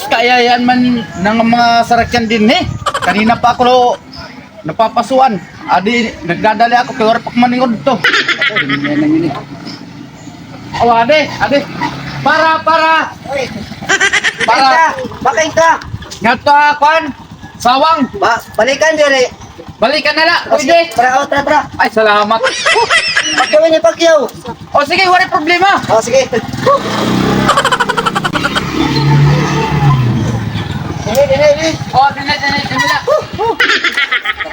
kaya yan man ng mga sarakyan din eh. Kanina pa ako napapasuan. Adi, nagdadali ako kay Warpak maningod to. Oh, ade. Para. Bakit ka? Ngato akon. Sawang. Balikan dire. Balikan na la. Pwede. Tara, tara. Ay, salamat. Pagkawin ni Pacquiao. O sige, wala problema. Oh, sige. Dili. O, dinay la.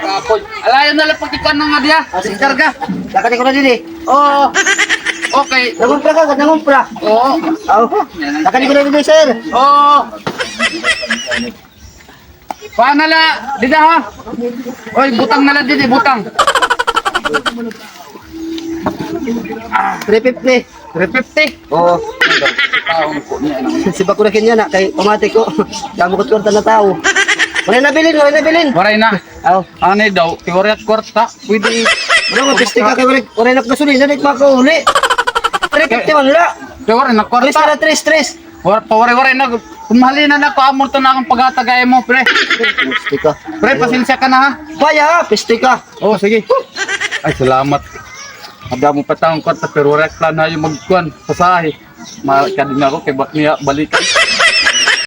Kapon. Alayan na lang pagkikan ng adya. Sige. Karga. Lakad ko na dili. Oo. Okay. Nangumpra ka, nangumpra. Oo. Oh. Lakad ko na dili, sir. Oo. Paano la? Dida ha? Oy, butang na lang didi, butang. 350. 350. Oo. Si Bakura kanya na kay pamati ko. Damo ko kwarta na tao. Wala nabilin. Waray na. Aw. Ano daw? Teorya at kwarta. Pwede. Wala mo piste ka kay wala na gasolina dik makahuli. 350 man la. Teorya na Tres kwarta. na tres. Waray na. Kumahalin na ko. Amor to na akong paghatagay mo, pre. Piste ka. Pre, pasensya ka na ha. Kaya ha, piste ka. Oo, sige. Ay, salamat. Handa mo pa taong kwarta, pero waray plan na yung magkuhan. Pasahe. Makadin ako kay Bakniya balikan.